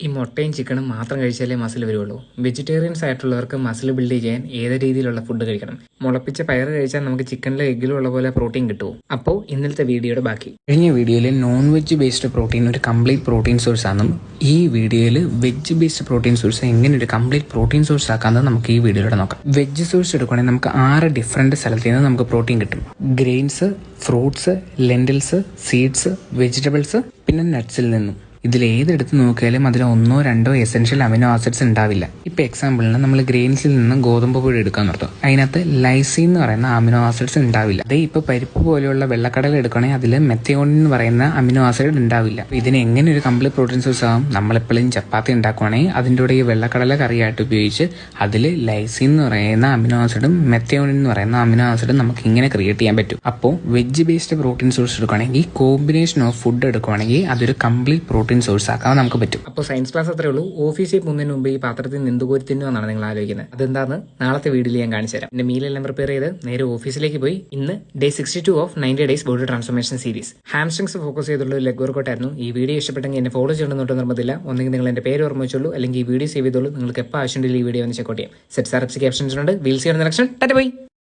ഈ മുട്ടയും ചിക്കനും മാത്രം കഴിച്ചാലേ മസിൽ വരുള്ളൂ. വെജിറ്റേറിയൻസ് ആയിട്ടുള്ളവർക്ക് മസിൽ ബിൽഡ് ചെയ്യാൻ ഏത് രീതിയിലുള്ള ഫുഡ് കഴിക്കണം? മുളപ്പിച്ച പയർ കഴിച്ചാൽ നമുക്ക് ചിക്കനിലും എഗ്ഗിലും ഉള്ള പോലെ പ്രോട്ടീൻ കിട്ടുമോ? അപ്പോൾ ഇന്നലത്തെ വീഡിയോയുടെ ബാക്കി. കഴിഞ്ഞ വീഡിയോയിൽ നോൺ വെജ് ബേസ്ഡ് പ്രോട്ടീൻ ഒരു കംപ്ലീറ്റ് പ്രോട്ടീൻ സോഴ്സ് ആണെന്നും ഈ വീഡിയോയിൽ വെജ് ബേസ്ഡ് പ്രോട്ടീൻ സോഴ്സ് എങ്ങനെ ഒരു കംപ്ലീറ്റ് പ്രോട്ടീൻ സോഴ്സ് ആക്കാമെന്ന് നമുക്ക് ഈ വീഡിയോയിലൂടെ നോക്കാം. വെജ് സോഴ്സ് എടുക്കുകയാണെങ്കിൽ നമുക്ക് 6 ഡിഫറെൻറ്റ് സ്ഥലത്ത് നിന്ന് നമുക്ക് പ്രോട്ടീൻ കിട്ടും. Grains, fruits, lentils, seeds, vegetables, പിന്നെ നട്ട്സിൽ നിന്നും. ഇതിൽ ഏതെടുത്ത് നോക്കിയാലും അതിൽ 1 or 2 എസെൻഷ്യൽ അമിനോ ആസിഡ്സ് ഉണ്ടാവില്ല. ഇപ്പോൾ എക്സാമ്പിളിന് നമ്മൾ ഗ്രെയിൻസിൽ നിന്ന് ഗോതമ്പ് പൊടി എടുക്കാൻ നിർത്തും, അതിനകത്ത് ലൈസിൻ എന്ന് പറയുന്ന അമിനോ ആസിഡ്സ് ഉണ്ടാവില്ല. അതേ ഇപ്പോൾ പരിപ്പ് പോലെയുള്ള വെള്ളക്കടല എടുക്കുകയാണെങ്കിൽ അതിൽ മെത്തയോണിൻ എന്ന് പറയുന്ന അമിനോ ആസിഡ് ഉണ്ടാവില്ല. ഇതിന് എങ്ങനെ ഒരു കംപ്ലീറ്റ് പ്രോട്ടീൻ സോഴ്സ് ആകും? നമ്മളെപ്പോഴും ചപ്പാത്തി ഉണ്ടാക്കുകയാണെങ്കിൽ അതിൻ്റെ കൂടെ ഈ വെള്ളക്കടല കറിയായിട്ട് ഉപയോഗിച്ച് അതിൽ ലൈസിൻ എന്ന് പറയുന്ന അമിനോ ആസിഡും മെത്തയോണിൻ എന്ന് പറയുന്ന അമിനോ ആസിഡും നമുക്ക് ഇങ്ങനെ ക്രിയേറ്റ് ചെയ്യാൻ പറ്റും. അപ്പോൾ വെജ് ബേസ്ഡ് പ്രോട്ടീൻ സോഴ്സ് എടുക്കുകയാണെങ്കിൽ ഈ കോമ്പിനേഷൻ ഓഫ് ഫുഡ് എടുക്കുകയാണെങ്കിൽ അതൊരു കംപ്ലീറ്റ് പ്രോട്ടീൻ സോഴ്സ് ആക്കാൻ നമുക്ക് പറ്റും. അപ്പോൾ സയൻസ് ക്ലാസ് അത്രേ ഉള്ളൂ. ഓഫീസിൽ പോകുന്നതിന് മുമ്പ് ഈ പാത്രത്തിൽ നിന്ന് കോരി തിന്നുവെന്നാണ് നിങ്ങൾ ആലോചിക്കുന്നത്. അതെന്താന്ന് നാളത്തെ വീഡിയോയിൽ ഞാൻ കാണിച്ചു തരാം. എന്റെ മീലെല്ലാം പ്രിപ്പയർ ചെയ്ത് നേരെ ഓഫീസിലേക്ക് പോയി. ഇന്ന് day 62 of 90 days body transformation series. Hamstrings focus ചെയ്തുള്ള ലെഗ് വർക്കൗട്ട് ആയിരുന്നു. ഈ വീഡിയോ ഇഷ്ടപ്പെട്ടെങ്കിൽ എന്നെ ഫോളോ ചെയ്യണമെന്നൊട്ട് നിർബന്ധമില്ല. ഒന്നെങ്കിൽ നിങ്ങൾ എന്റെ പേര് ഓർമ്മിച്ചുള്ളൂ, അല്ലെങ്കിൽ ഈ വീഡിയോ സേവ് ചെയ്തോളൂ. നിങ്ങൾക്ക് എപ്പോൾ ആവശ്യമുണ്ടെങ്കിൽ ഈ വീഡിയോ ഒന്ന് ചെക്കൗട്ട് ചെയ്യാം. സെറ്റ് സാർ ക്യാപ്ഷൻസ് ഉണ്ട്. Wheel C next. Tata by.